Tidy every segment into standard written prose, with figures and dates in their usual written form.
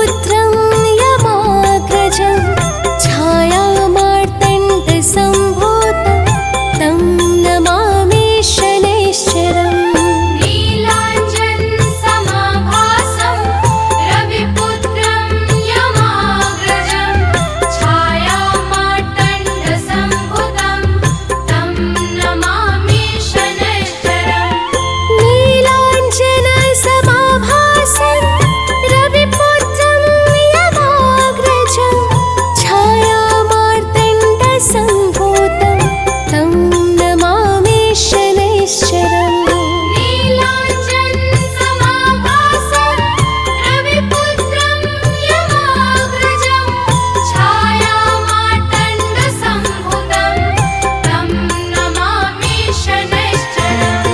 रविपुत्रं यमाग्रजं छायामार्तण्डसम्भूतं तं नमामि शनैश्चरम्। नीलाञ्जनसमाभासं रविपुत्रं यमाग्रजं छायामार्तण्डसम्भूतं तं नमामि शनैश्चरम्। नीलाञ्जनसमाभासं रविपुत्रं यमाग्रजं छायामार्तण्डसम्भूतं तं नमामि शनैश्चरम्। नीलाञ्जनसमाभासं रविपुत्रं यमाग्रजं छायामार्तण्डसम्भूतं तं नमामि शनैश्चरम्।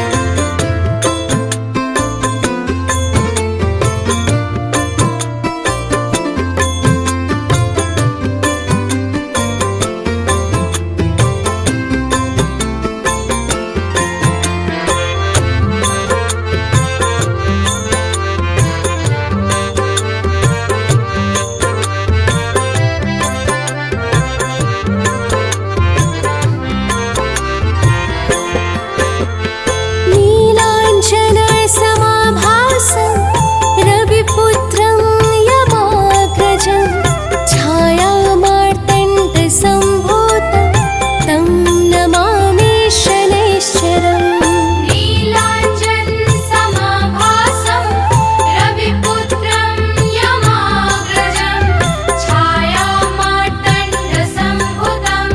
नीलाञ्जनसमाभासं रविपुत्रं यमाग्रजं छायामार्तण्डसम्भूतं तं नमामि शनैश्चरम्। नीलाञ्जनसमाभासं रविपुत्रं यमाग्रजं छायामार्तण्डसम्भूतं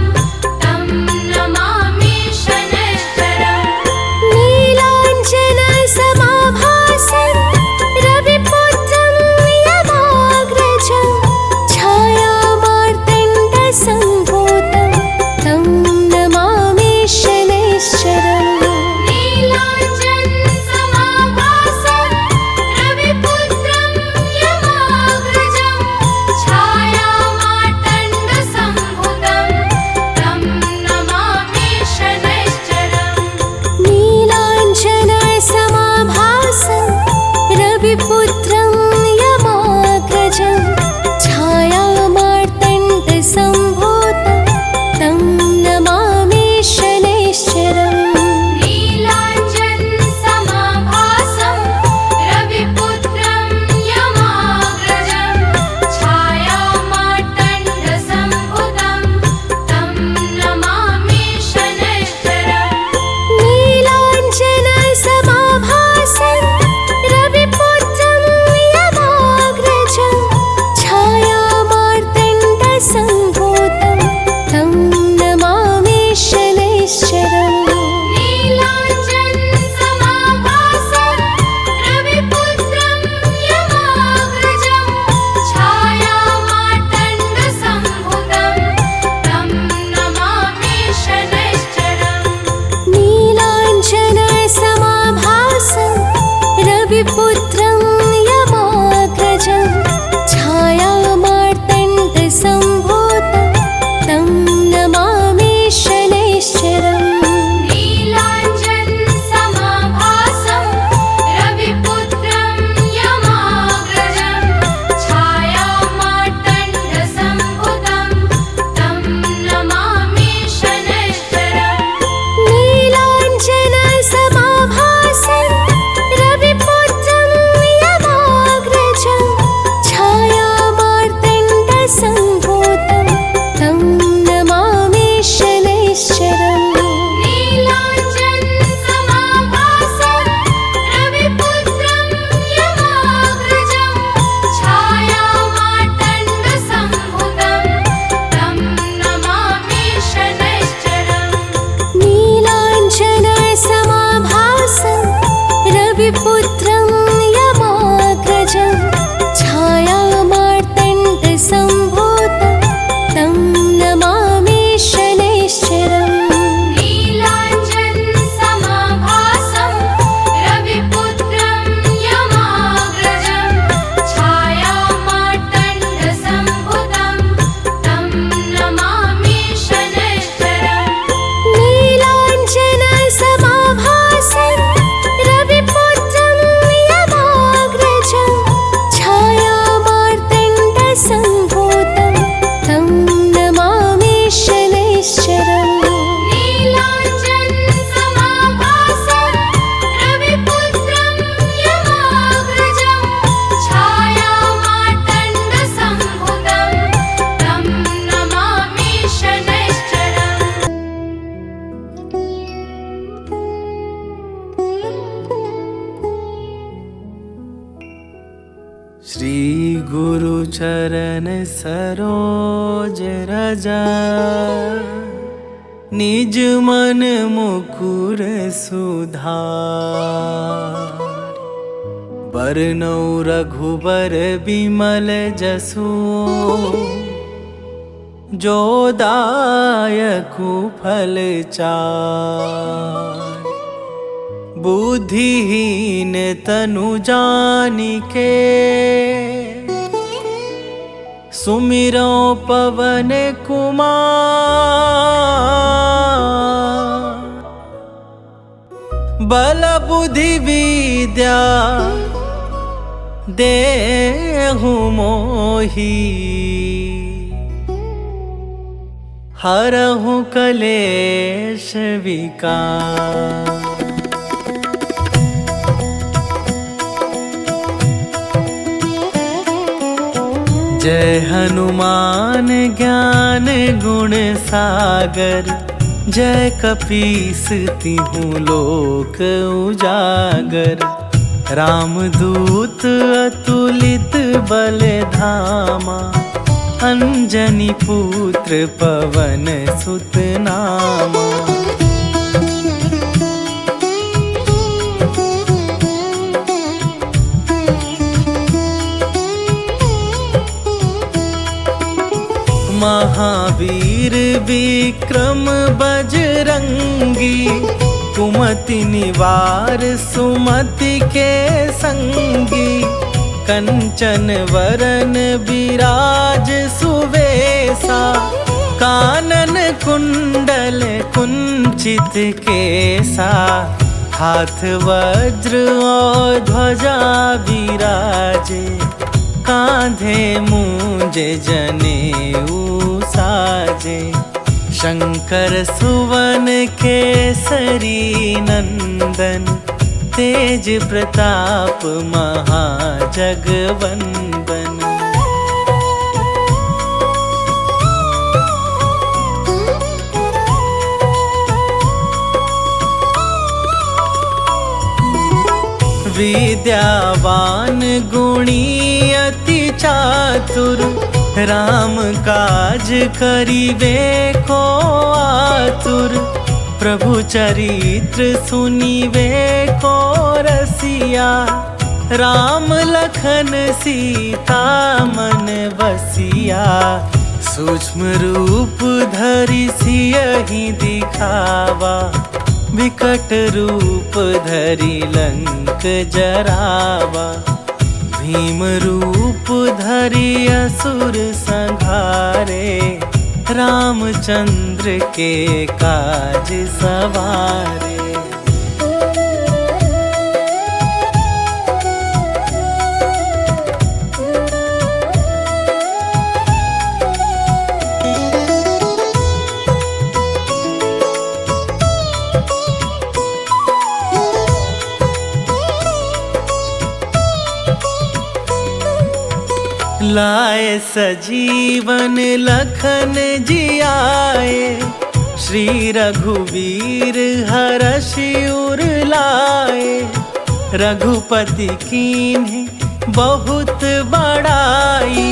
तं नमामि शनैश्चरम्। नीलाञ्जनसमाभासं रविपुत्रं यमाग्रजं छायामार्तण्डसम्भूतं तं नमामि शनैश्चरम्। नीलाञ्जनसमाभासं रविपुत्रं यमाग्रजं छायामार्तण्डसम्भूतं तं नमामि शनैश्चरम्। नीलाञ्जनसमाभासं रविपुत्रं यमाग्रजं छायामार्तण्डसम्भूतं तं नमामि शनैश्चरम्। नीलाञ्जनसमाभासं रविपुत्रं यमाग्रजं छायामार्तण्डसम्भूतं तं नमामि शनैश्चरम्। नीलाञ्जनसमाभासं रविपुत्रं यमाग्रजं छायामार्तण्डसम्भूतं तं नमामि शनैश्चरम्। नीलाञ्जनसमाभासं रविपुत्रं यमाग्रजं छायामार्तण्डसम्भूतं तं नमामि शनैश्चरम्। नीलाञ्जनसमाभासं रविपुत्रं यमाग्रजं छायामार्तण्डसम्भूतं तं नमामि शनैश्चरम्। नीलाञ्जनसमाभासं रविपुत्रं यमाग्रजं छायामार्तण्डसम्भूतं तं नमामि शनैश्चरम्। नीलाञ्जनसमाभासं रविपुत्रं श्री गुरु चरण सरोज रजा, निज मन मुकुर सुधार। बरनौ रघुबर बिमल जसु, जो दायकु फल चार। बुद्धिहीन तनु जानिके, सुमिरो पवन कुमार। बल बुद्धि विद्या देहु मोहि, हरहु कलेश विकार। जय हनुमान ज्ञान गुण सागर, जय कपीस तिहु लोक उजागर। रामदूत अतुलित बल धामा, अंजनी पुत्र पवन सुत नामा। महावीर विक्रम बजरंगी, कुमति निवार सुमति के संगी। कंचन वरन विराज सुवेशा, कानन कुंडल कुंचित केसा। हाथ वज्र और ध्वजा विराजे, कांधे मूंजे जनेऊ साजे। शंकर सुवन केसरी नंदन, तेज प्रताप महाजगवंदन। विद्यावान गुणी अति चातुर, राम काज करिवे को आतुर। प्रभु चरित्र सुनिवे को रसिया, राम लखन सीता मन बसिया। सूक्ष्म रूप धरि सियहि दिखावा, विकट रूप धरि लंक जरावा। भीम रूप धरि असुर संहारे, रामचंद्र के काज सवारे। लाए सजीवन लखन जियाए, श्री रघुवीर हरषि उर लाए। रघुपति कीन्हे बहुत बड़ाई,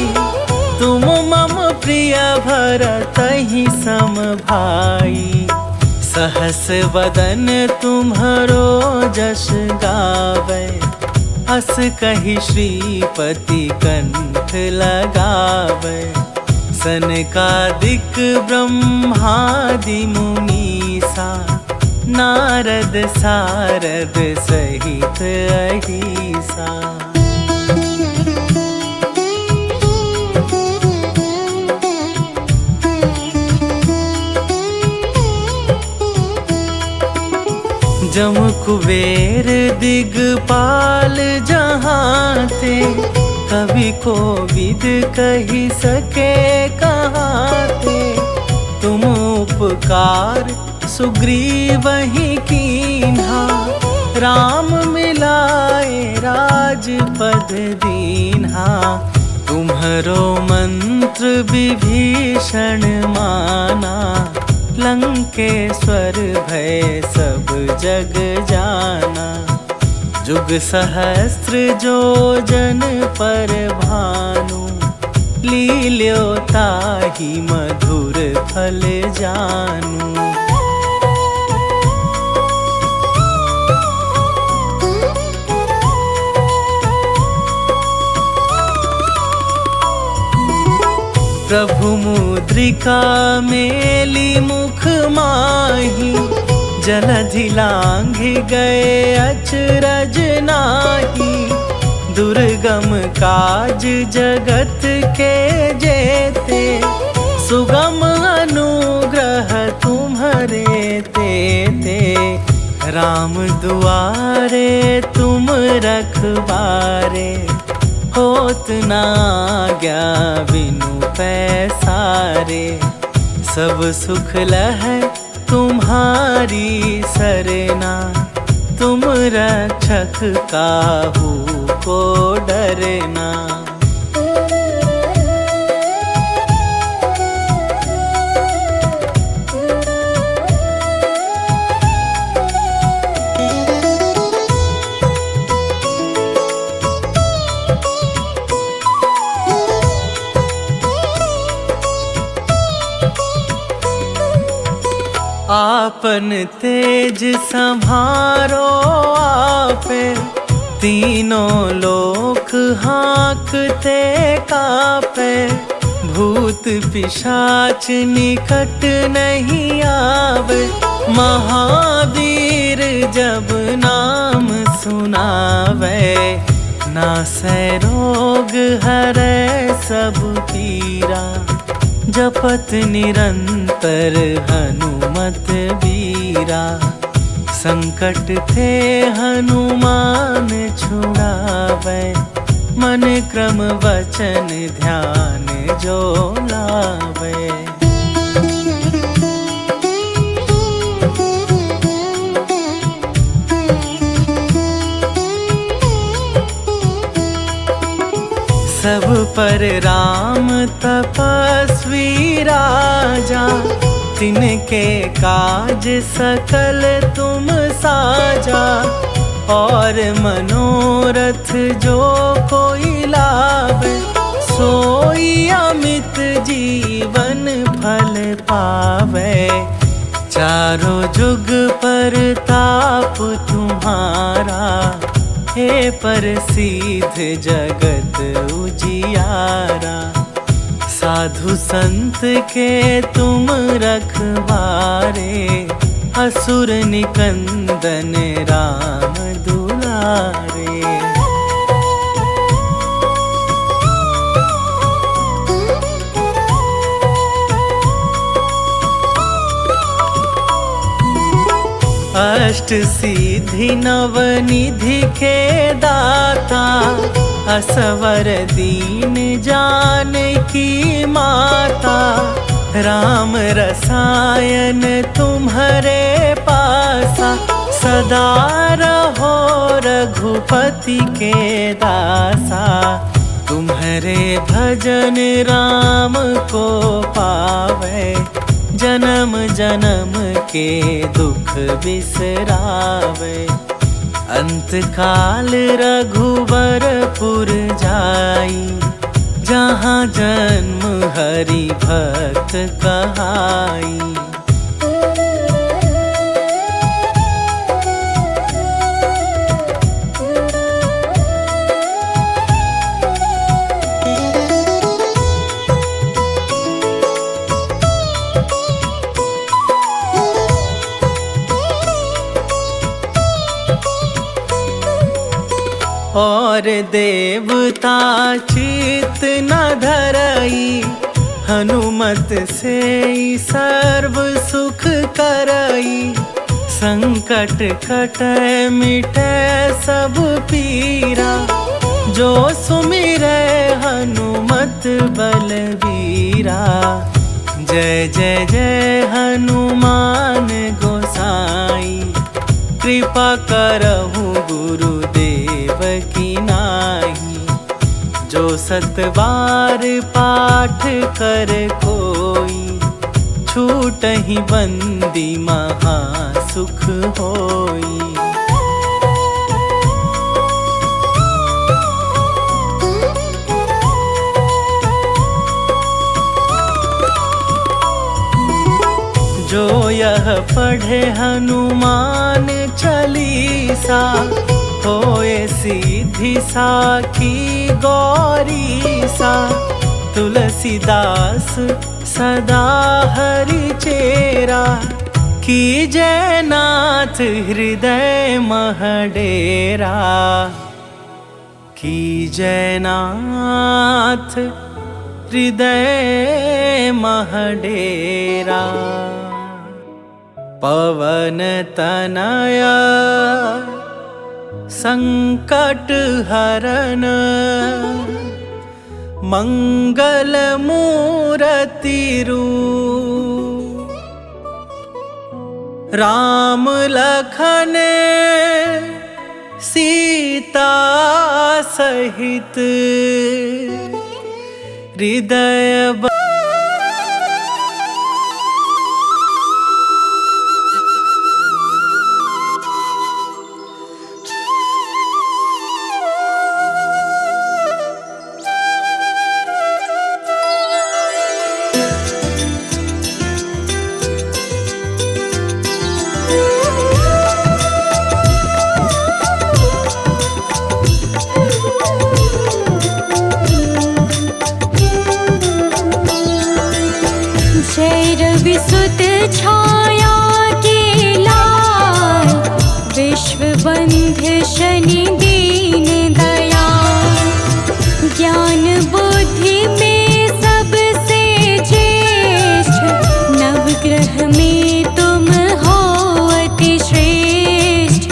तुम मम प्रिय भरतहि सम भाई। सहस वदन तुम्हरो जस गावै, अस कहि श्रीपति कंठ लगावै। सनकादिक ब्रह्मादि मुनीसा, नारद सारद सहित अहिसा। जम कुबेर दिगपाल जहाँ थे, कवि को विद कही सके कहाँ थे। तुम उपकार सुग्रीवहि कीन्हा, राम मिलाए राजपद दीन्हा। तुम्हरो मंत्र विभीषण माना, लंकेश्वर भय सब जग जाना। जुग सहस्त्र जोजन पर भानु, लील्यो ताहि मधुर फल जानू। प्रभु मुद्रिका मेली मुख माही, जलधि लांघि गए अचरज नाही। दुर्गम काज जगत के जेते, सुगम अनुग्रह तुम्हरे तेते। राम दुआरे तुम रखवारे, होत न आज्ञा बिनु पैसारे। सब सुख लहै तुम्हारी सरना, तुम रक्षक काहू को डरना। आपन तेज संभारो आपे, तीनों लोक हाँकते कापे। भूत पिशाच निकट नहीं आवे, महावीर जब नाम सुनावे। नासै रोग हरै सब पीरा, जपत निरंतर हनुमत बीरा। संकट ते हनुमान छुड़ावे, मन क्रम वचन ध्यान जो लावे। सब पर राम तपस्वी राजा, तिनके काज सकल तुम साजा। और मनोरथ जो कोई लावे, सोई अमित जीवन फल पावे। चारों जुग पर ताप तुम्हारा, हे प्रसिद्ध जगत उजियारा। साधु संत के तुम रखवारे, असुर निकंदन राम दुलारे। अष्ट सिद्धि नवनिधि के दाता, असवर दीन जानकी माता। राम रसायन तुम्हरे पासा, सदा रहो रघुपति के दासा। तुम्हरे भजन राम को पावे, जन्म जन्म के दुख बिसरावे। अंत काल रघुवरपुर जाई, जहाँ जन्म हरि भक्त कहाई। और देवता चित न धरई, हनुमत से सर्व सुख करई। संकट कटै मिटै सब पीरा, जो सुमिरै हनुमत बलबीरा। जय जय जय हनुमान गोसाई, कृपा करहु गुरुदेव की नाही। जो सत बार पाठ कर कोई, छूटहि बंदी महा सुख होई। पढ़े हनुमान चालीसा, होए सीधी साखी गौरी सा। तुलसीदास सदा हरि चेरा, कीजय नाथ हृदय मह डेरा। कीजय नाथ हृदय मह डेरा। पवन तनया संकट हरन, मंगल मूरति रूप। राम लखन सीता सहित, हृदय विसुत छाया के लाल, विश्व बंध शनि दीन दयाल। ज्ञान बुद्धि में सबसे ज्येष्ठ, नवग्रह में तुम हो अति श्रेष्ठ।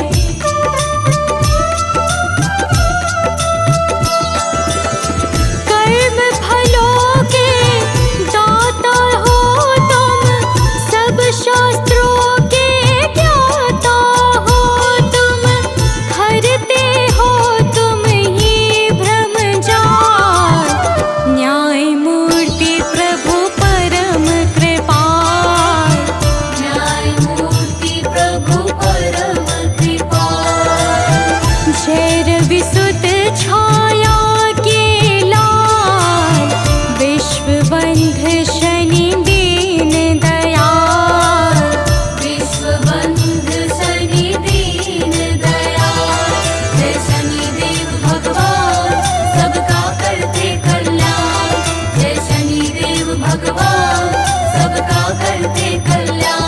कर्म फलों के दाता हो, शास्त्रों के ज्ञाता हो तुम। हरते हो तुम ही भ्रम जाल, न्याय मूर्ति प्रभु परम कृपाल। न्याय मूर्ति प्रभु परम कृपाल। जय विसुत छाया के लाल, विश्व बंध शनि दीन दयाल। विश्व बंध शनि दीन दयाल। जय शनिदेव भगवान सबका करते कल्याण। जय शनिदेव भगवान सबका करते कल्याण।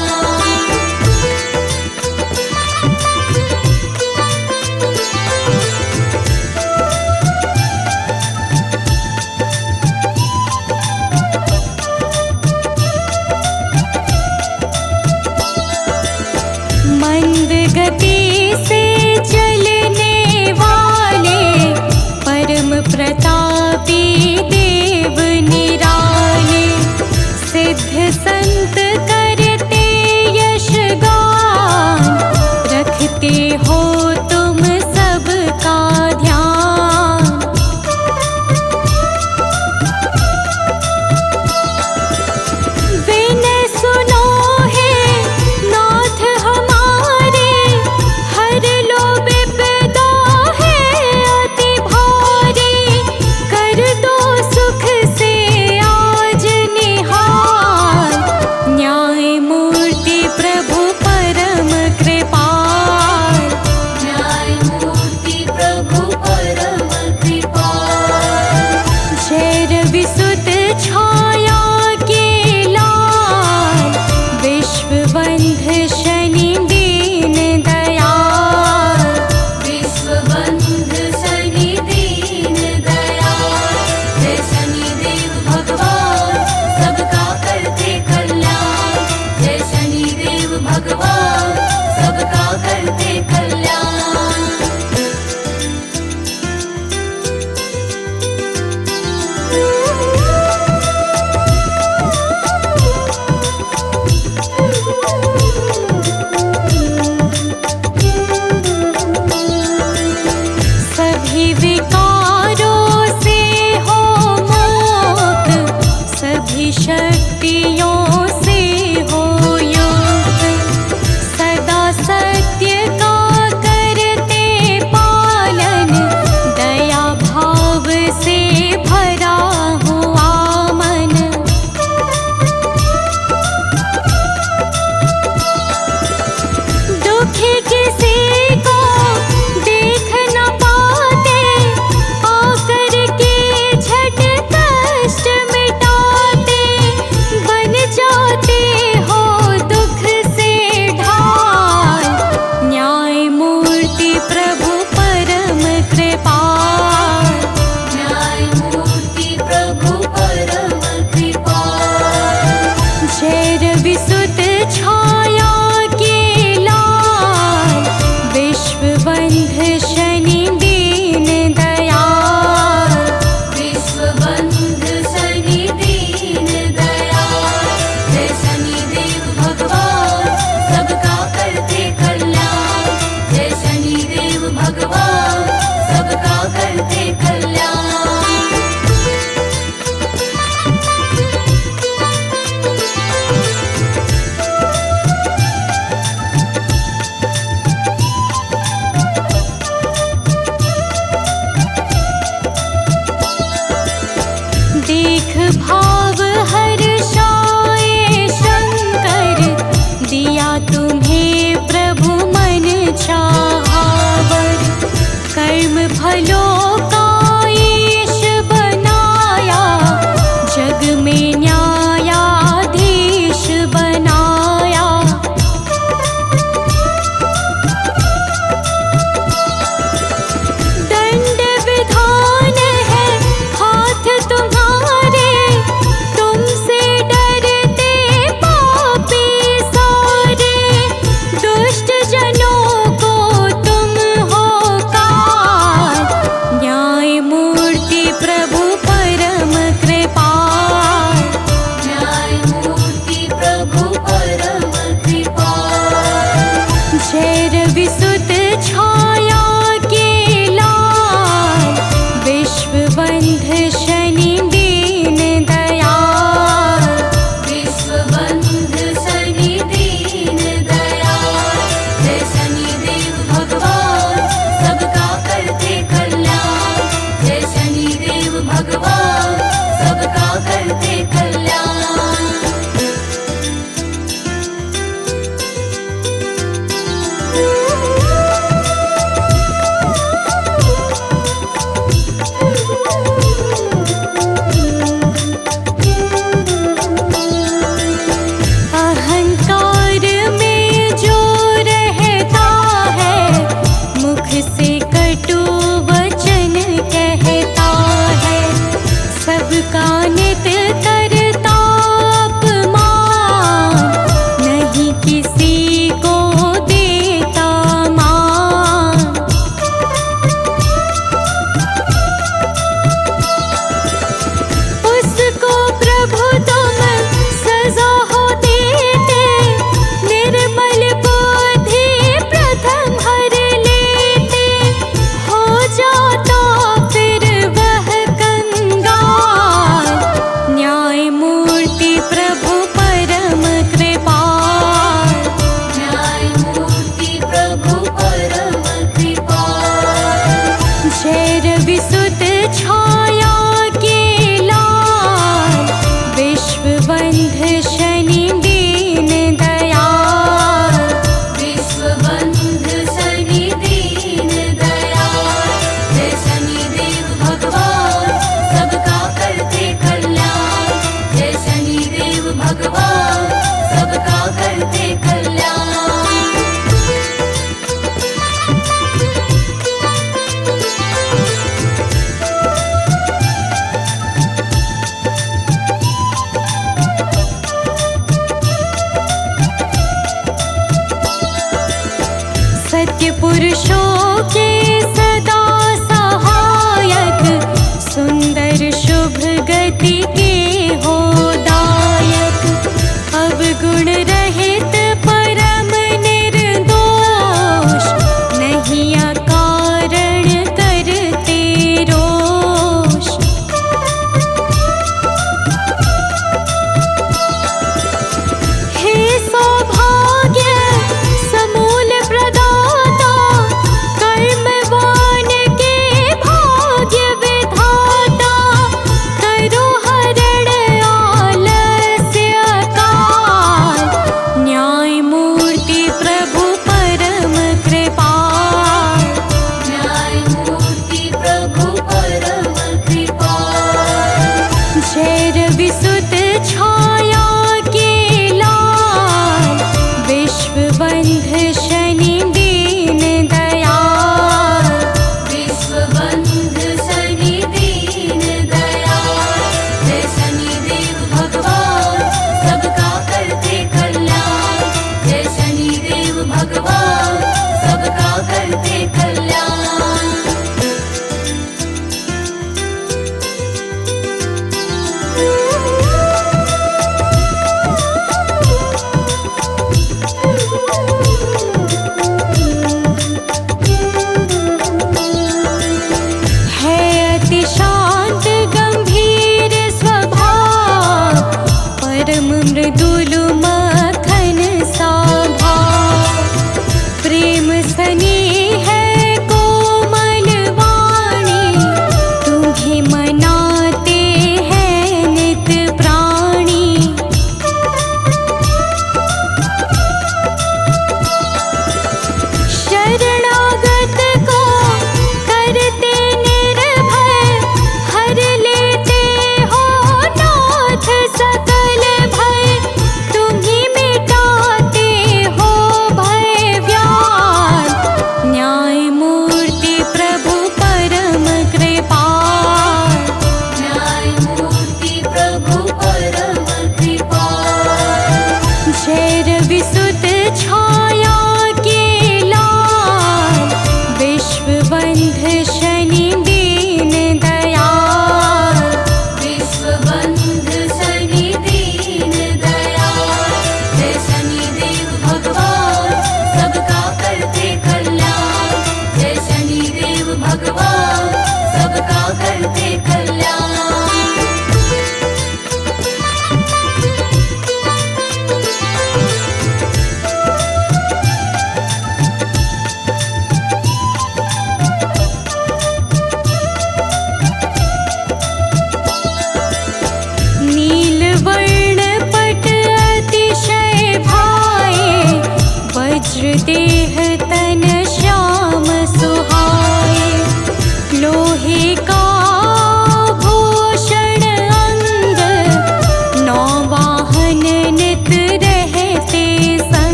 मंद गति से चलने वाले, परम प्रतापी देव निराले। सिद्ध संत करते यश गान, रखते हो तुम सबका ध्यान। विनय सुनो है नाथ हमारे, हर लो विपदा है अति भारी।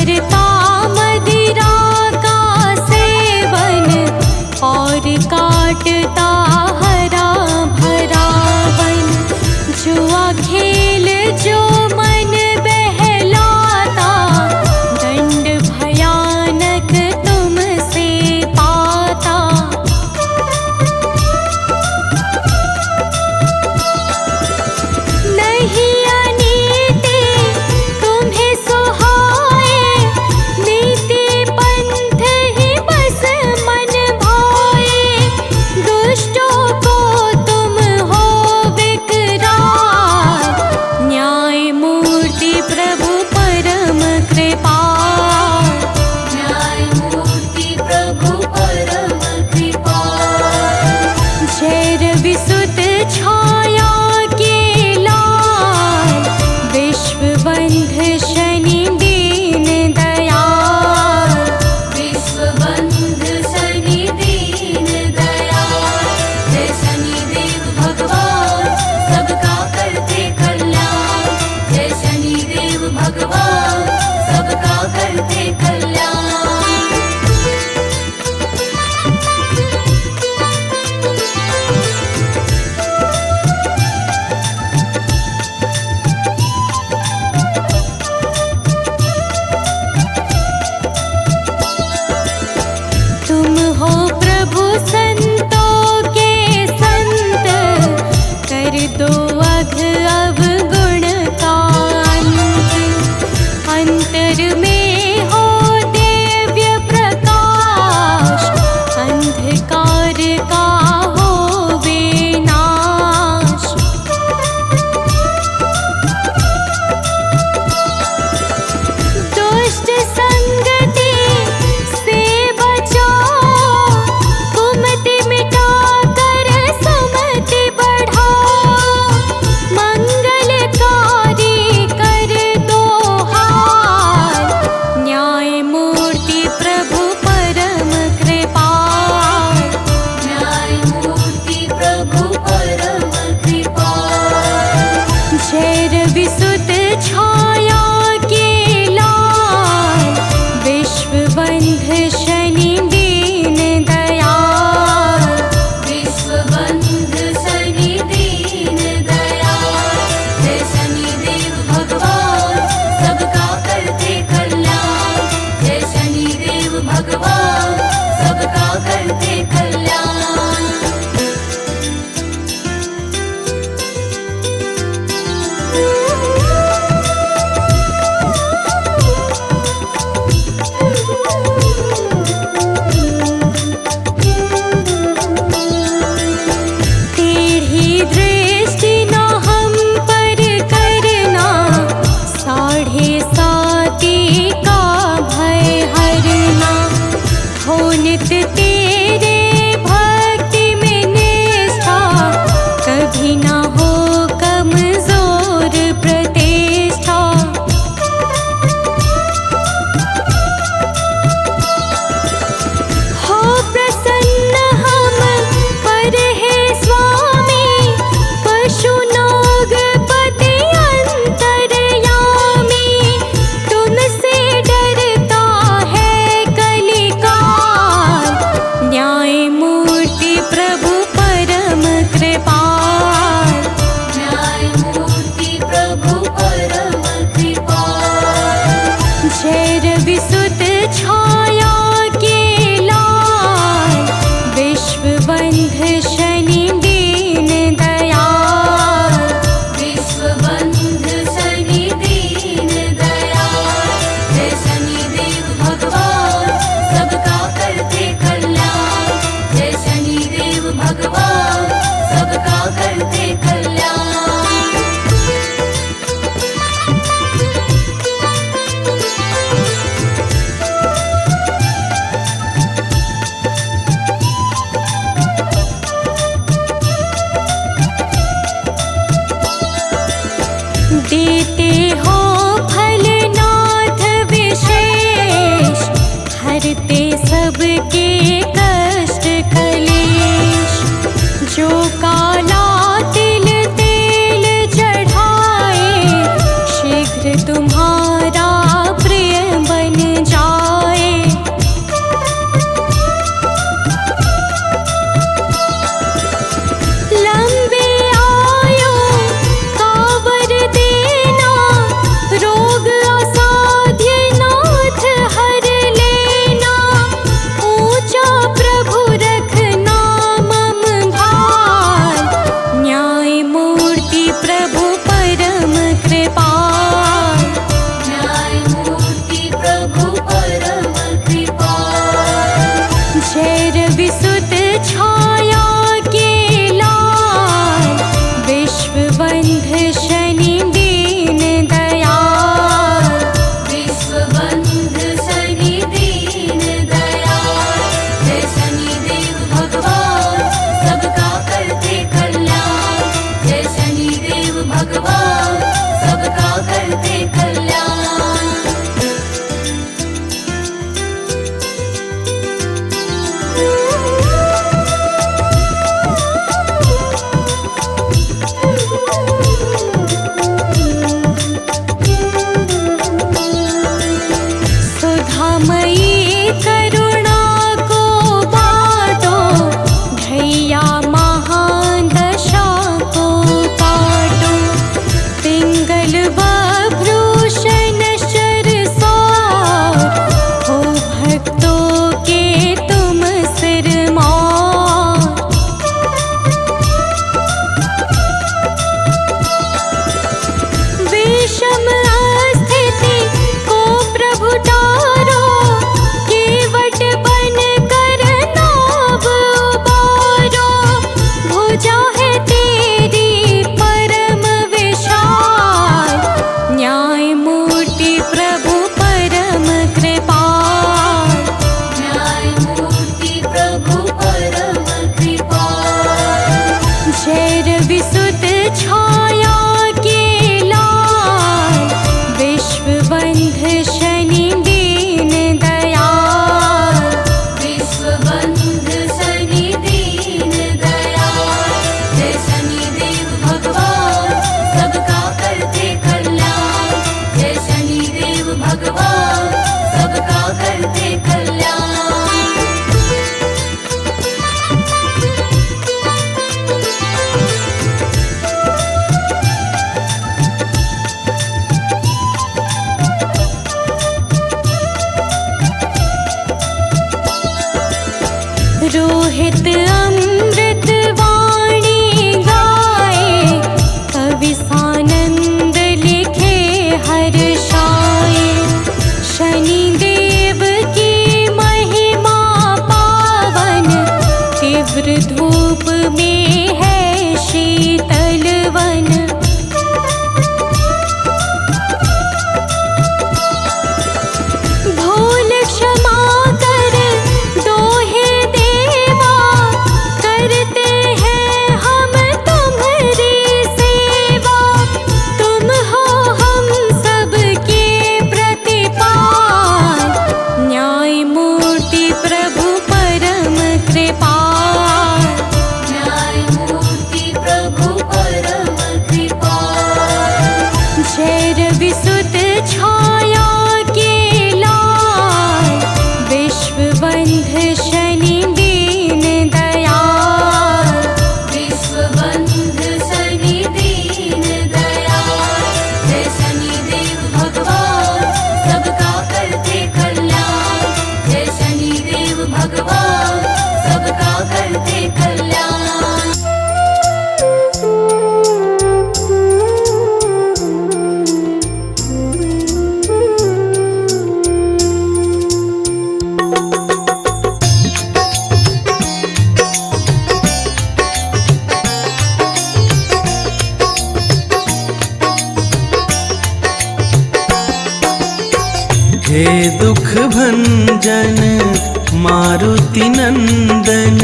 करता मदिरा का सेवन और काटता हरा भरा वन। जुआ खेल जो मन बहलाता, दंड भयानक तुमसे पाता। नहीं अनीति तुम्हें सुहाए, नीति पंथ ही बस मन भाए। दुष्टों को तुम हो विकराल, न्याय मूर्ति प्रभु परम कृपाल। न्यायमूर्ति प्रभु परम कृपाल। जय रविसुत छाया के लाल, विश्वबंध शनि दीन दयाल। विश्वबंध शनि दीन दयाल। जय शनिदेव भगवान सबका करते कल्याण। जय शनिदेव भगवान सबका करते कल्याण। तुम हो प्रभु संतों के संत, कर दो अघ अवगुण का अंत। अंतर में हो दिव्य प्रकाश, अंधकार का हो विनाश। दुष्ट संगति से बचाओ, कुमति मिटा कर सुमति बढ़ाओ। मंगलकारी कर दो हाल, न्याय मूर्ति प्रभु परम कृपाल। न्यायमूर्ति प्रभु परम कृपाल। जय रविसुत छाया के लाल, विश्वबंध शनि दीन दयाल। विश्वबंध शनि दीन दयाल। जय शनिदेव भगवान सबका करते कल्याण। जय शनिदेव भगवान सबका करते कल्याण। टेढ़ी दृष्टि न हम पर करना, साढ़े साती का भय हरना। हो नित तेरे भक्ति में निष्ठा, कभी न हो कमजोर प्रतिष्ठा। हो प्रसन्न हम पर हे स्वामी, पशु नाग पति अंतर्यामी। तुमसे डरता है कलिकाल, न्याय मूर्ति प्रभु परम कृपाल। न्यायमूर्ति प्रभु परम कृपाल। जय रविसुत छाया के लाल, विश्वबंध शनि दीन दयाल। विश्वबंध शनि दीन दयाल। जय शनिदेव भगवान सबका करते कल्याण। जय शनिदेव भगवान सबका करते कल्याण। रोहित अमृत वाणी गाए, कवि सानंद लिखे हर्षाए। शनिदेव की महिमा पावन, तीव्र धूप में है शीतल वन। भूल क्षमा कर दोहे देवा, करते हैं हम तुम्हारी सेवा। तुम हो हम सबके प्रतिपाल, न्याय मूर्ति प्रभु परम कृपाल। न्यायमूर्ति प्रभु परम कृपाल। जय रवि सुत छाया के लाल, विश्वबंध शनि दीन दयाल। विश्वबंध शनि दीन दयाल। जय शनिदेव भगवान सबका करते कल्याण। जय शनिदेव भगवान सबका करते कल्याण। हे दुख भंजन मारुति नंदन,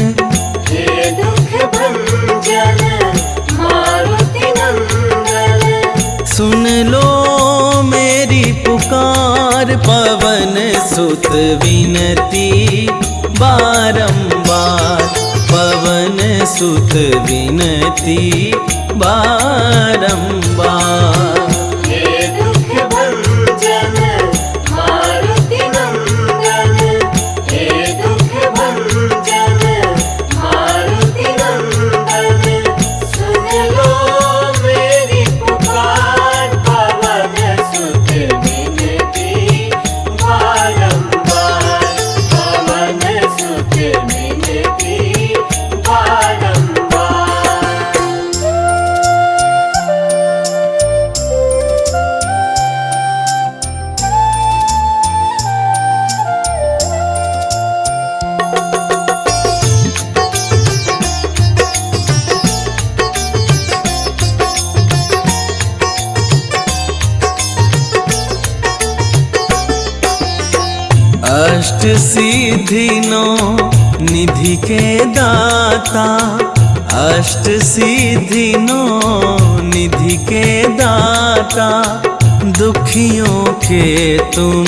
हे दुख भंजन मारुति नंदन। सुन लो मेरी पुकार, पवन सुत विनती बारंबार। पवन सुत विनती बारंबार। हे दुख भंजन मारुति नंदन। हे दुख भंजन मारुति नंदन। सुन लो मेरी पुकार, पवन सुत विनती बारंबार। पवन सुत विनती बारंबार। अष्ट सिद्धि नौ निधि के दाता। अष्ट सिद्धि नौ निधि के दाता, दुखियों के तुम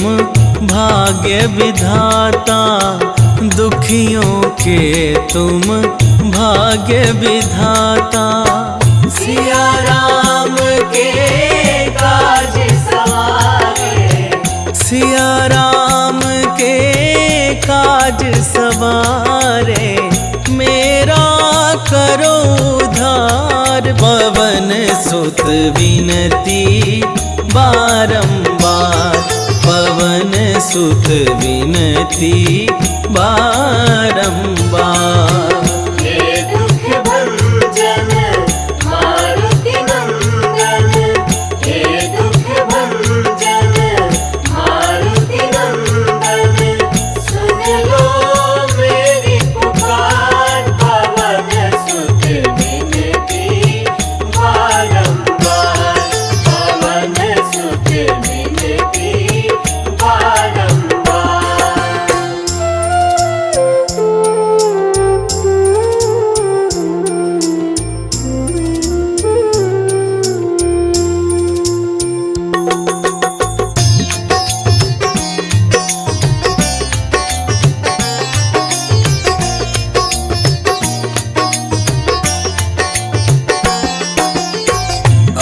भाग्य विधाता। दुखियों के तुम भाग्य विधाता। सिया राम के काज सवारे, सिया राम के काज सवारे। मेरा करो उद्धार, पवन सुत विनती बारंबार। पवन सुत विनती बारंबार। हे दुख भंजन मारुति नंदन। हे दुख भंजन मारुति नंदन। सुन लो मेरी पुकार, पवन सुत विनती बारंबार। पवन सुत विनती बारंबार।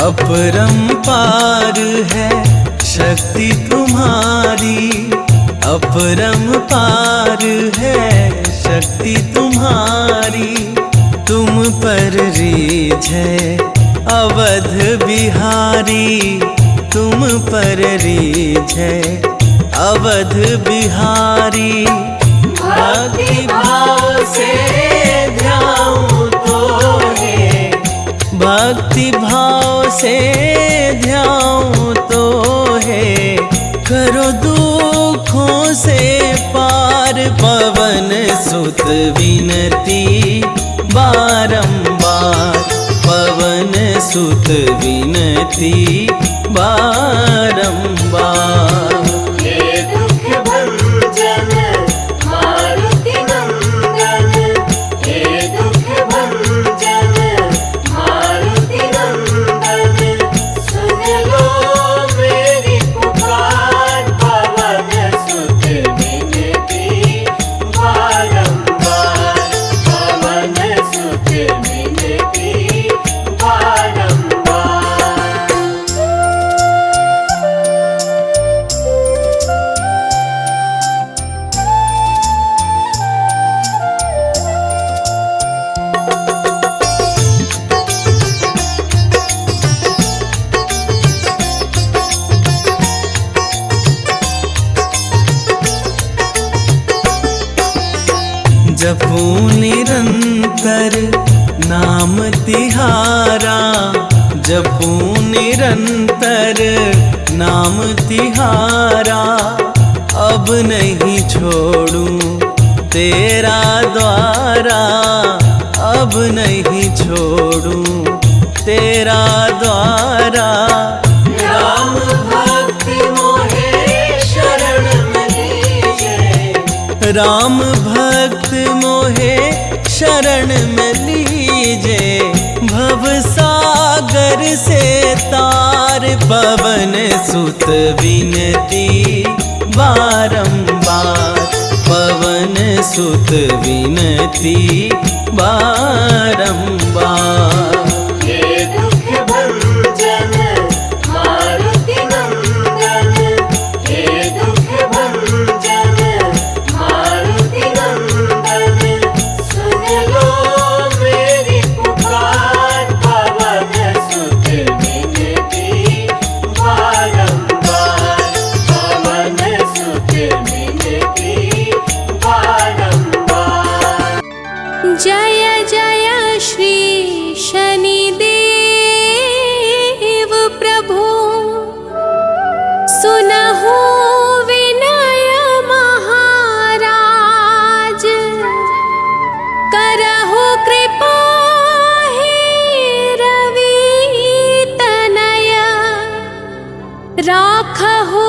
अपरंपार है शक्ति तुम्हारी। अपरंपार है शक्ति तुम्हारी। तुम पर रीझ है अवध बिहारी। तुम पर रीझ है अवध बिहारी। भक्ति भाव से ध्याऊं तो है, भक्ति भाव से ध्याऊं तो है, करो दुखों से पार पवन सुत विनती बारंबार, पवन सुत विनती बारंबार। हे दुख भंजन मारुति नंदन, हे दुख भंजन मारुति नंदन, सुन लो मेरी पुकार, पवन सुत विनती बारंबार, पवन सुत विनती बारंबार। जपूं निरंतर नाम तिहारा, जपूं निरंतर नाम तिहारा, अब नहीं छोड़ूं तेरा द्वारा, अब नहीं छोड़ूं तेरा द्वारा। राम भक्ति मोहे शरण में लीजे, राम भक्त मोहे शरण में लीजे, भव सागर से तार पवन सुत विनती बारंबार, पवन सुत विनती बारंबार। हे दुख भंजन मारुति नंदन, हे दुख भंजन मारुति नंदन, सुन लो मेरी पुकार, पवन सुत विनती बारंबार, पवन सुत विनती बारंबार। जय जय श्री शनिदेव प्रभु, सुनहु विनय महाराज, करहु कृपा हे रवि तनय, राखहु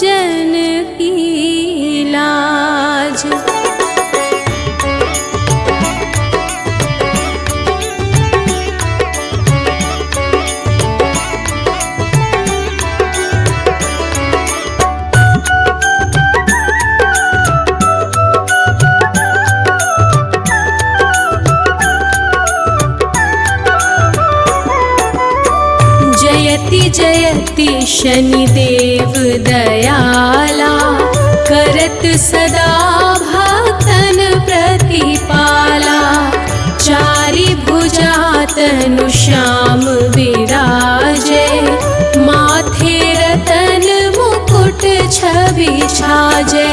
जन की लाज। जयति जयति शनिदेव दयाला, करत सदा भक्तन प्रतिपाला, चारि भुजा तनु श्याम विराजे, माथे रतन मुकुट छवि छाजे।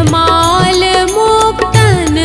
माल मुक्तन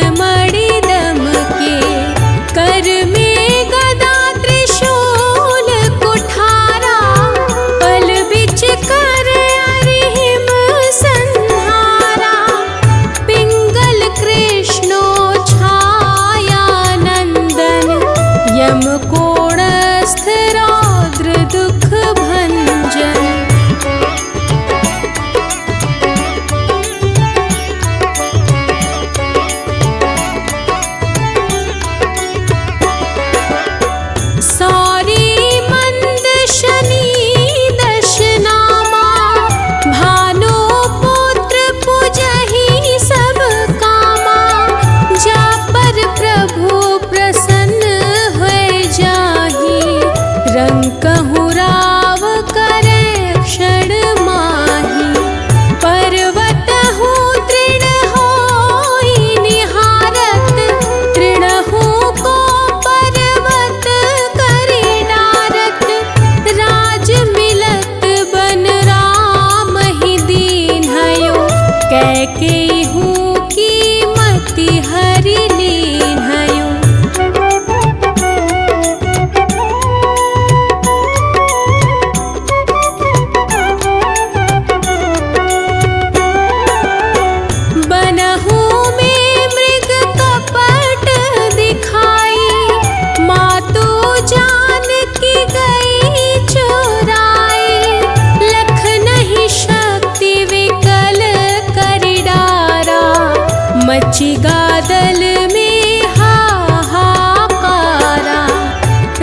गंगादल में हाहाकारा,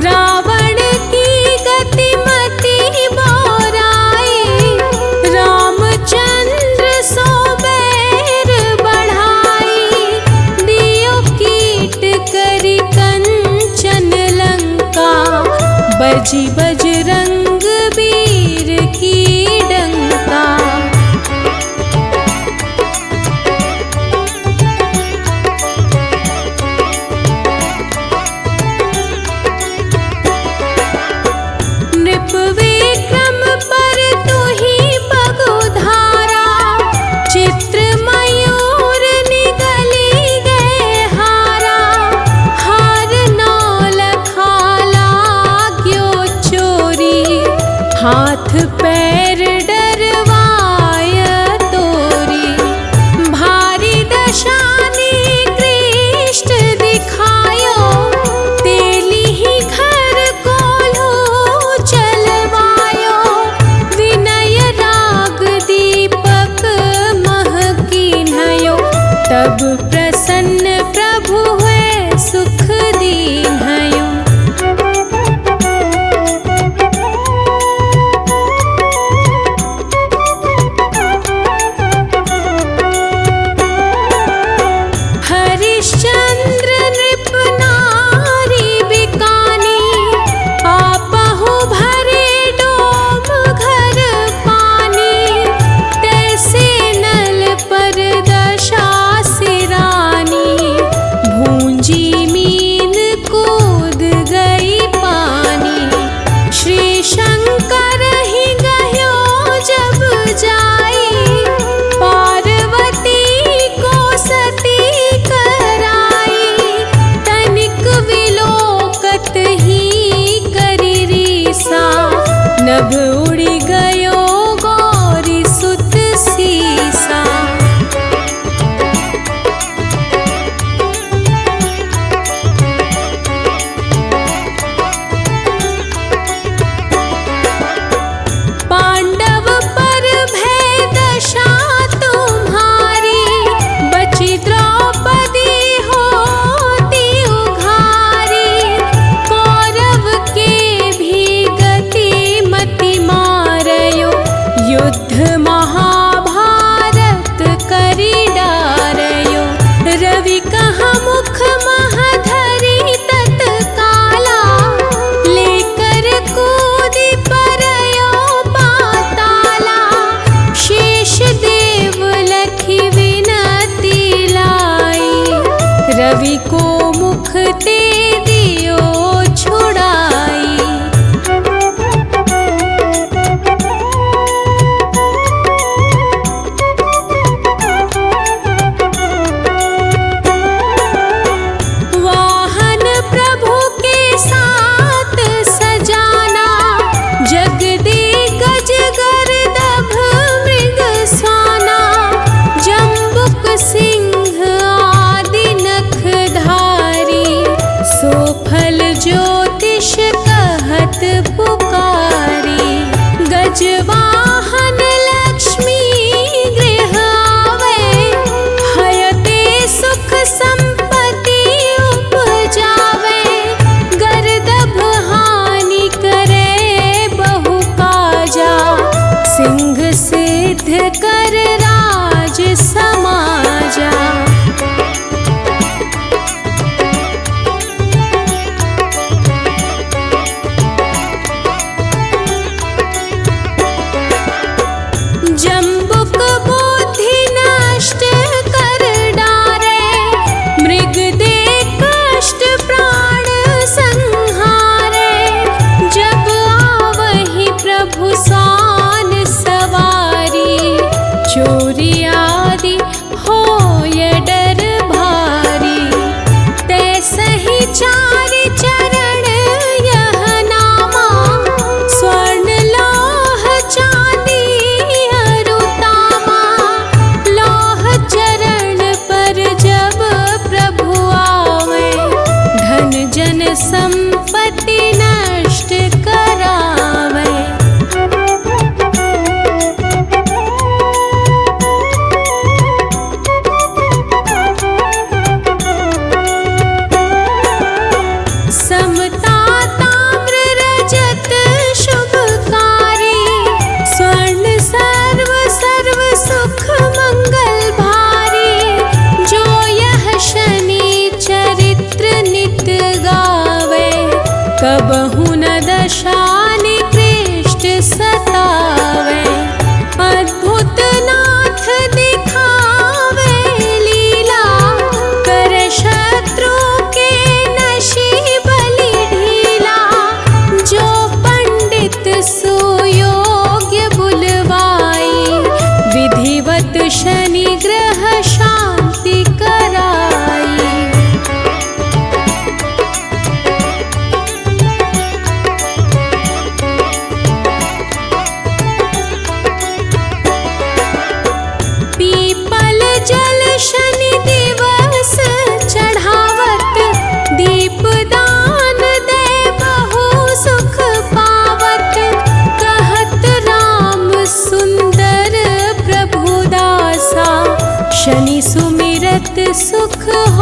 रावण की गतिमति बोराई, रामचंद्र सो बैर बढ़ाई, दियो कीट करी कंचन लंका, बजी बजरंग वीर की डंका। नृप विक्रम पर तुही पगुधारा, चित्र मयूर निगली गए हारा, हार नौ लखा लाग्यो चोरी, हाथ पैर डरवाय तोरी, भारी दशानी कृष्ट दिखायो, तेली ही घर कोल्हू चलवायो, विनय राग दीपक महकीन्हयो, तब प्रसन्न प्रभु हुए सुख दीन्हयो। हरिश्चंद्र नृप नारी बिकानी, आपहु भरे डोम घर पानी, तैसे नल पर दशा सिरानी, भूंजी मीन कूद गई पानी, श्री शंकर ही गयो जब जाई, पार्वती को सती कराई, तनिक विलोकत ही करी रीसा, नभ उड़ी गयो गौरी सुत सीसा। पांडव पर भय दशा तुम्हारी, बची द्रौपदी होती उघारी, कौरव के भी गति मति मारयो, युद्ध महाभारत करी डारयो, रवि कहा मुख महधरी तत्काला, लेकर कूदी परयो पाताला, शेष देव लखी विनती लाई, रवि को मुख ते दियो छुड़ाई। वाहन प्रभु के साथ सजाना, जगदिग्गज गर्दभ मृग स्वाना, जम्बुक सिंह आदि नखधारी, सोफल ज्योतिष कहत पुकारी, गजवाहन लक्ष्मी गृह आवे, हयते सुख संपत्ति उपजावे, गर्दभ हानि करे बहु काजा, सिंह सिद्ध कर राज समाजा। जम्बुक बुद्धि नष्ट कर डारे, मृग दे कष्ट प्राण संहारे, जब आवहि प्रभु सान सवारी, चोरी आदि होय डर भारी, तैसहि चारि चरण यह नामा, स्वर्ण लौह चांदी अरुतामा, लौह चरण पर जब प्रभु आवे, धन जन संपत्ति नष्ट करावे।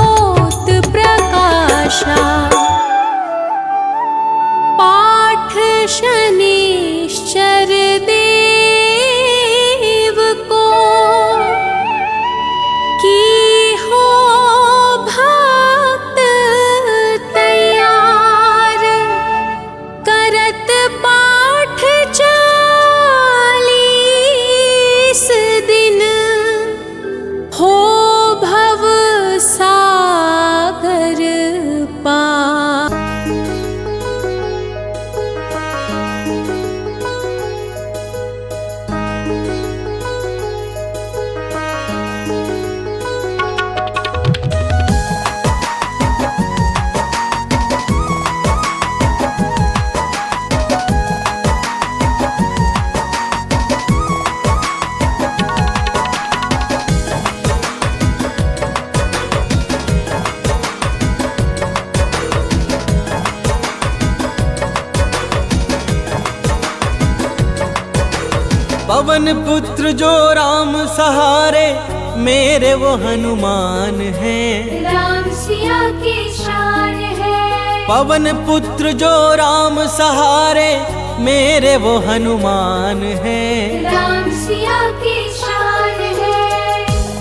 होत प्रकाशा। पाठ शनिश्चर देव को की हो भक्त तैयार। करत पाठ 40 दिन हो भव सागर पार। पवन पुत्र जो राम सहारे, मेरे वो हनुमान हैं। राम सिया की शान है। पवन पुत्र जो राम सहारे, मेरे वो हनुमान हैं। राम सिया की शान है।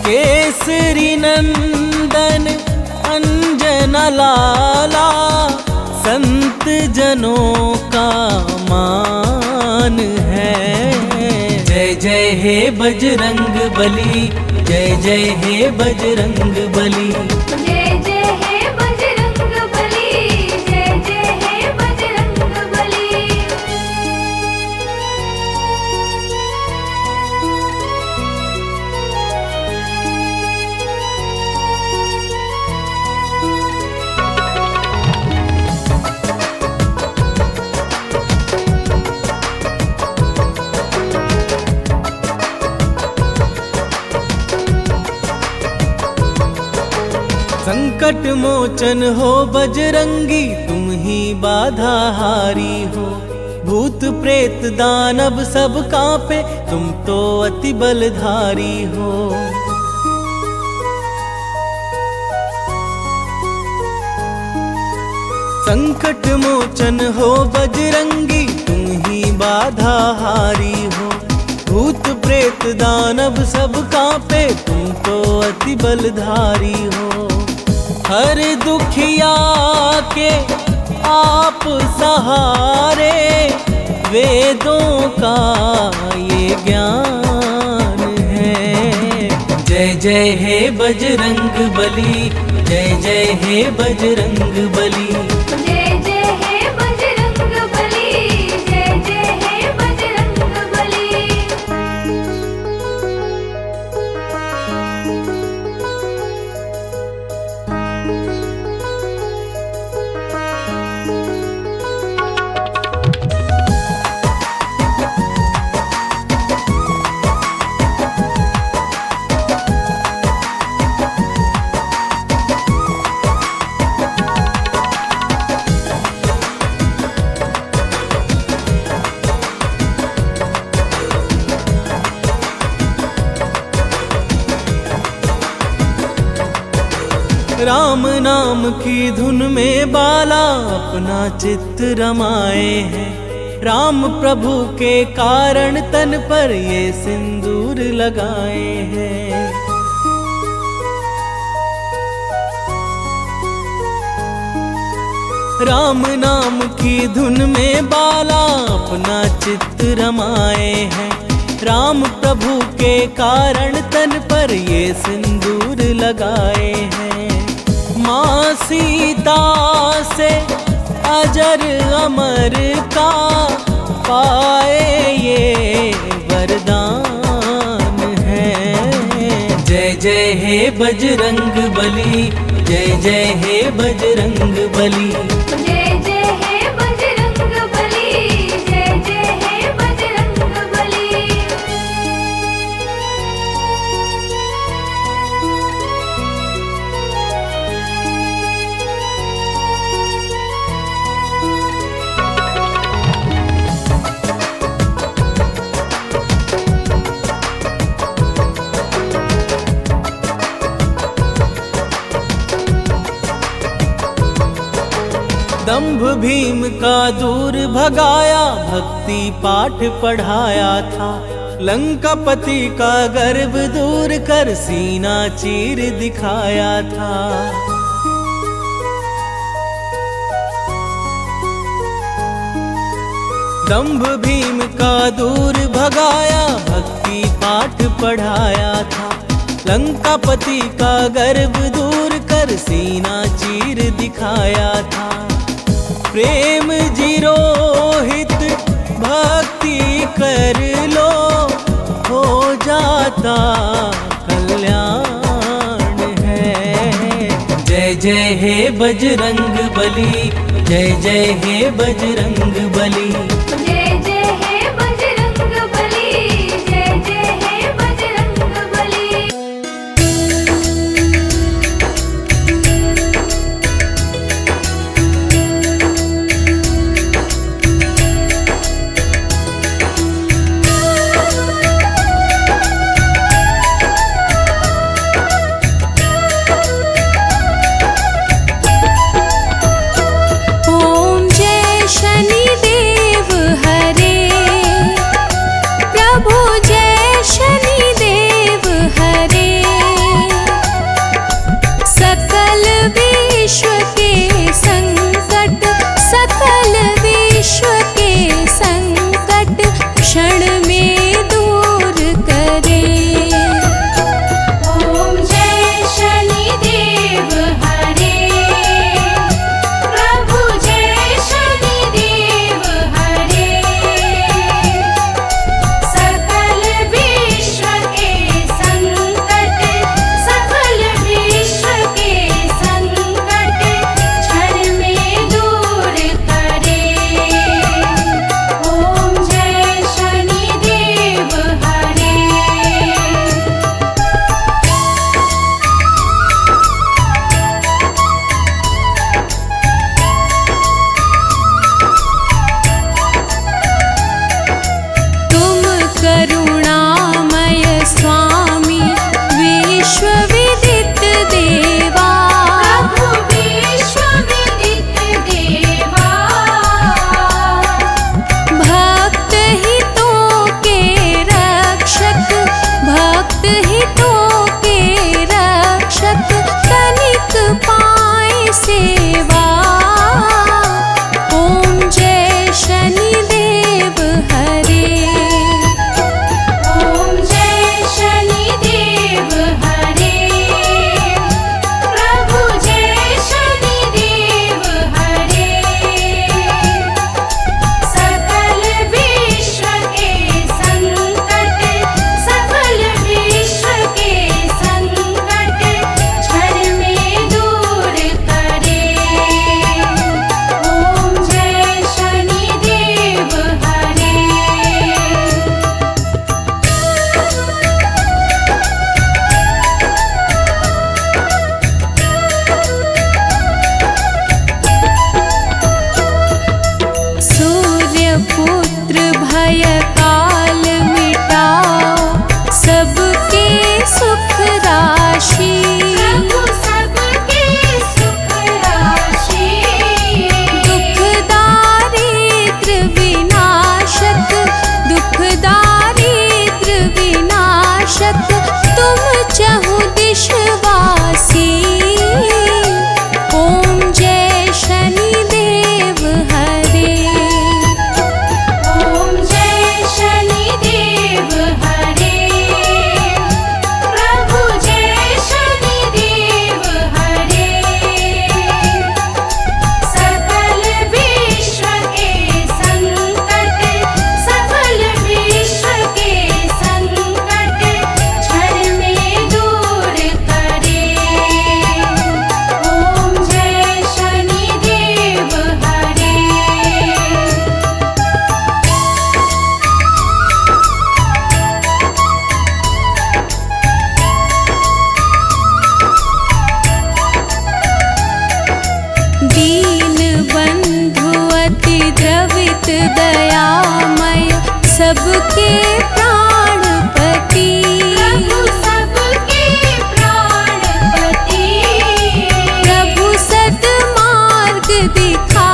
केसरी नंदन अंजन लाला, संत जनों का मान है। जय जय हे बजरंग बली, जय जय हे बजरंग बली। जय जय हे बजरंग बली, जय जय हे बजरंग बली। संकट मोचन हो बजरंगी, तुम ही बाधा हारी हो। भूत प्रेत दानव सब कांपे, तुम तो अति बलधारी हो। संकट मोचन हो बजरंगी, तुम ही बाधा हारी हो। भूत प्रेत दानव सब कांपे, तुम तो अति बलधारी हो। हर दुखिया के आप सहारे, वेदों का ये ज्ञान है। जय जय हे बजरंग बली, जय जय हे बजरंग बली। जय जय हे बजरंग बली, जय जय हे बजरंग बली। राम नाम की धुन में बाला अपना चित्त रमाए हैं। राम प्रभु के कारण तन पर ये सिंदूर लगाए हैं। राम नाम की धुन में बाला अपना चित्त रमाए हैं। राम प्रभु के कारण तन पर ये सिंदूर लगाए हैं। माँ सीता से अजर अमर का पाए ये वरदान है। जय जय हे बजरंग बली, जय जय हे बजरंग बली। जय जय हे बजरंग बली, जय जय हे बजरंग बली। दंभ भीम का दूर भगाया, भक्ति पाठ पढ़ाया था। लंकापति का गर्व दूर कर सीना चीर दिखाया था। दंभ भीम का दूर भगाया, भक्ति पाठ पढ़ाया था। लंकापति का गर्व दूर कर सीना चीर दिखाया था। प्रेम जीरोहित भक्ति कर लो, हो जाता कल्याण है। जय जय हे बजरंग बली, जय जय हे बजरंग बली। जय जय हे बजरंग बली, जय जय हे बजरंग बली। ओम जय शनिदेव हरे, प्रभु जय शनिदेव हरे। सकल विश्व के संकट, सकल विश्व के संकट क्षण में दूर करे। ओम जय शनिदेव हरे, प्रभु जय शनिदेव हरे। सकल विश्व के संकट, सकल विश्व के संकट क्षण में दूर करे। ओम जय शनिदेव हरे। तुम करुणामय स्वामी, विश्व विदित देवा। प्रभु विश्व विदित देवा। भक्त हितों के रक्षक, भक्त हितों के रक्षक तनिक पाए सेवा। ओम जय शनिदेव हरे। ओम जय शनिदेव हरे, प्रभु जय शनिदेव हरे। सकल विश्व के संकट, सकल विश्व के संकट क्षण में दूर करे। ओम जय शनिदेव हरे। सूर्य पुत्र भय काल मिटाओ, सबके सुख राशि। प्रभु सबके सुख राशि। दुख दारिद्र विनाशक, दुख दारिद्र विनाशक तुम चहु दिशवासी। ओम जय शनिदेव हरे। ओम जय शनिदेव हरे, प्रभु जय शनिदेव हरे। सकल विश्व के संकट, सकल विश्व के संकट क्षण में दूर करे। ओम जय शनिदेव हरे। दीन बंधु अति द्रवित दयामय, सबके प्राणपति। प्रभु सबके प्राणपति। प्रभु सद्मार्ग दिखा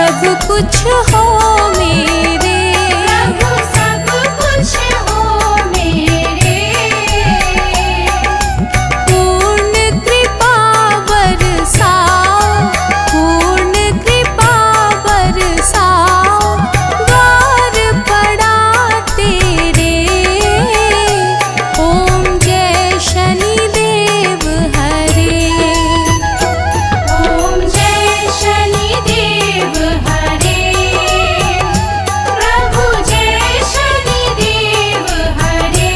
सब कुछ हो मेरे, प्रभु सब कुछ हो मेरे। पूर्ण कृपा बरसाओ, पूर्ण कृपा बरसाओ, द्वार पड़ा तेरे। ओम जय शनिदेव हरे, ओम जय शनिदेव हरे, प्रभु जय शनिदेव हरे।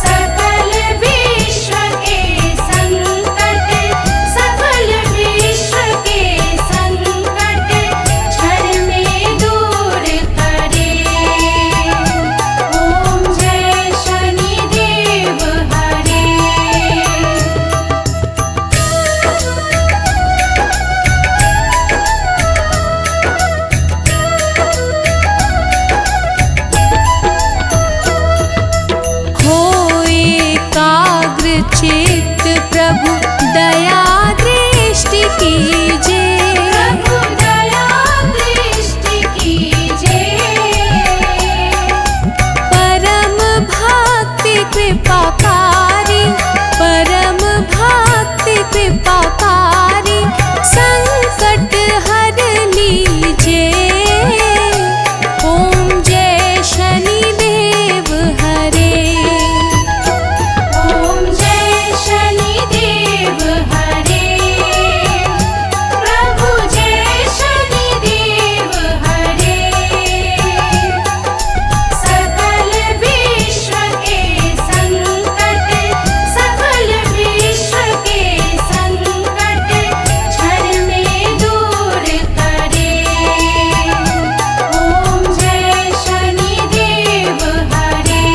सकल विश्व के संकट, सकल विश्व के संकट क्षण में दूर करे। ओम जय शनिदेव हरे। हो एकाग्र चित्त प्रभु दया दृष्टि कीजिए। प्रभु दया दृष्टि कीजिए। परम भक्ति कृपाकारी, परम भक्ति कृपाकारी, संकट हर लीजिए। ओम जय शनिदेव हरे, ओम जय शनिदेव हरे, प्रभु जय शनिदेव हरे। सकल विश्व के संकट, सकल विश्व के संकट क्षण में दूर करे। ओम जय शनिदेव हरे।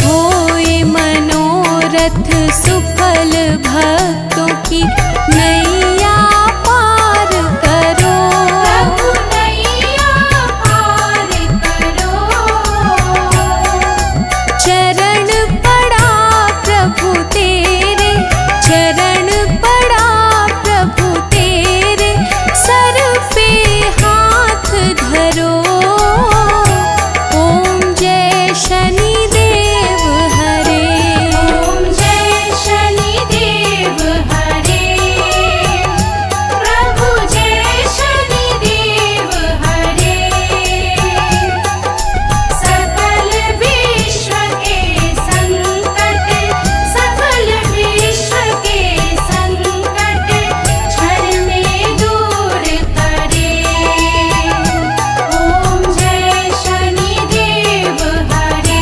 होए मनोरथ सुफल भक्तों की नैया पार करो। प्रभु नैया पार करो। चरण पड़ा प्रभु तेरे, चरण पड़ा प्रभु तेरे, सर पे हाथ धरो। ओम जय शनिदेव हरे, ओम जय शनिदेव हरे, प्रभु जय शनिदेव हरे। सकल विश्व के संकट, सकल विश्व के संकट क्षण में दूर करे। ओम जय शनिदेव हरे।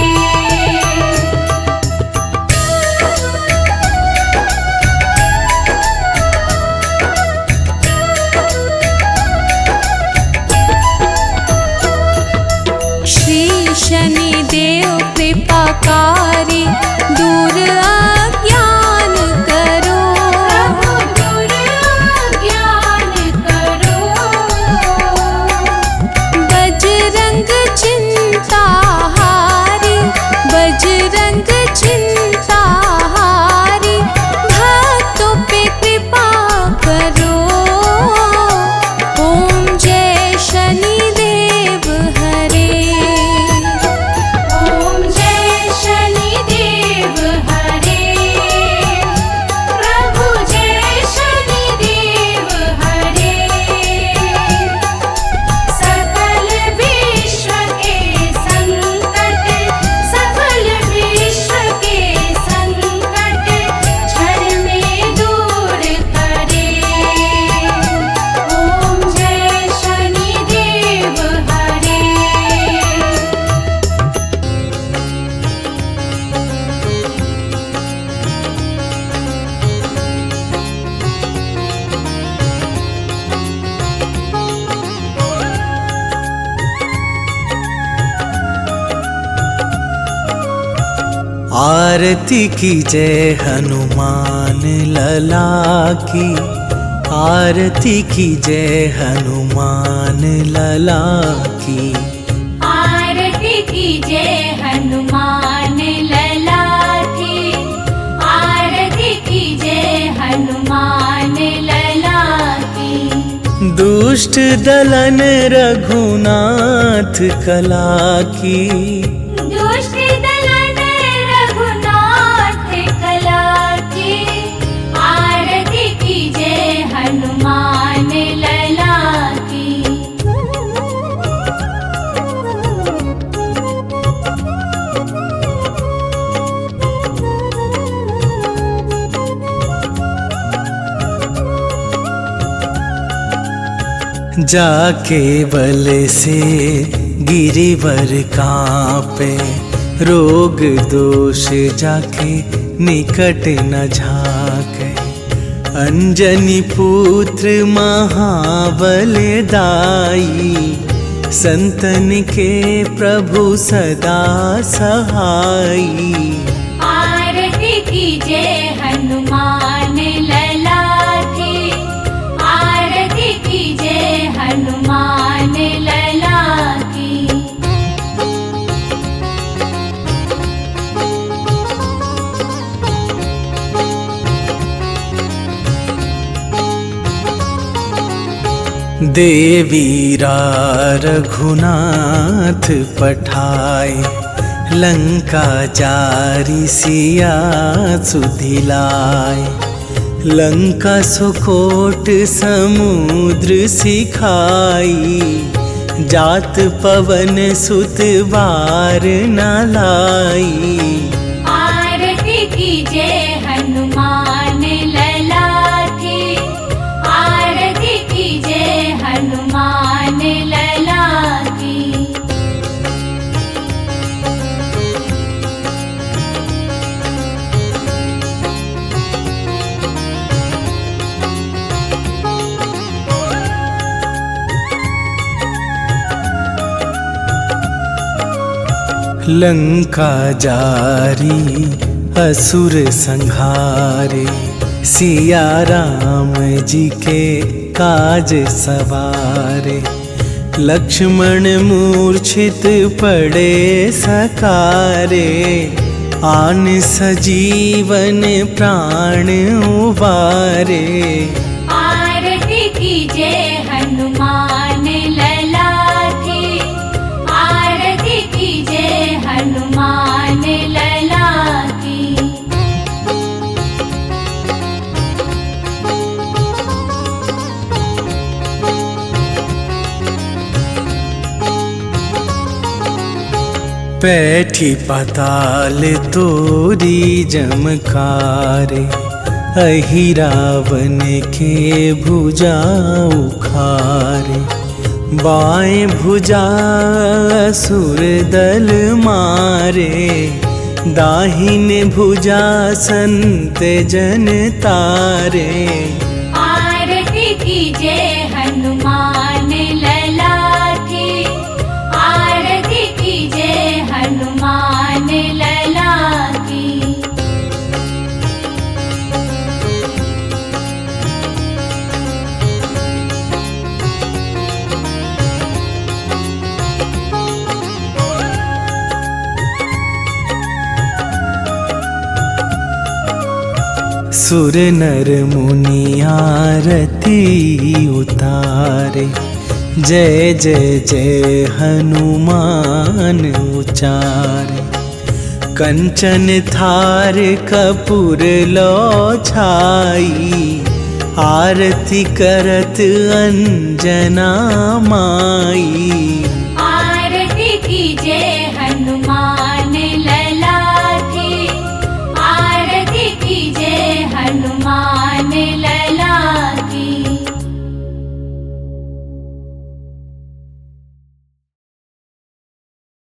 श्री शनिदेव कृपाकारी, दूर अज्ञान करो। प्रभु दूर ज्ञान करो। बजरंग चिंता हारी, बजरंग चिंता हारी, भक्तों पे कृपा करो। ओम जय शनिदेव हरे, ओम जय शनिदेव हरे, प्रभु जय शनिदेव हरे। सकल विश्व के संकट, सकल विश्व के संकट क्षण में दूर करे। ओम जय शनिदेव हरे। आरती की जय हनुमान लला की, आरती कीजय हनुमान लला की। आरती कीजय हनुमान लला की। आरती कीजय हनुमान लला की। दुष्ट दलन रघुनाथ कला की। दुष्ट दलन रघुनाथ कला की। आरती कीजय हनुमान लला की। जाके बल से गिरिवर कांपे, रोग दोष जाके निकट न झाके। अंजनी पुत्र महाबल दाई, संतन के प्रभु सदा सहाई। आरती कीजय हनुमान लला की। आरती कीजय हनुमान लला की। देवीरा रघुनाथ पठाए, लंका जारी सिया सुधिलाए। लंका सुकोट समुद्र सिखाई, जात पवन सुत बार न लाई। आरती कीजय हनुमान लला की। आरती कीजय हनुमान लला की। लंका जारी असुर संहारे, सिया राम जी के काज सवारे। लक्ष्मण मूर्छित पड़े सकारे, आन सजीवन प्राण उबारे। आरती कीजय हनुमान लला की। आरती कीजय हनुमान लला की। पैठी पाताल तोरी जमकारे, अहि रावण के भुजा उखारे। बाएं भुजा असुर दल मारे, दाहिन भुजा संत जन तारे। आरती कीजय हनुमान लला की। आरती कीजय हनुमान लला की। सुर नर मुनि आरती उतारे, जय जय जय हनुमान उचारे। कंचन थार कपूर लो छाई, आरती करत अंजना माई।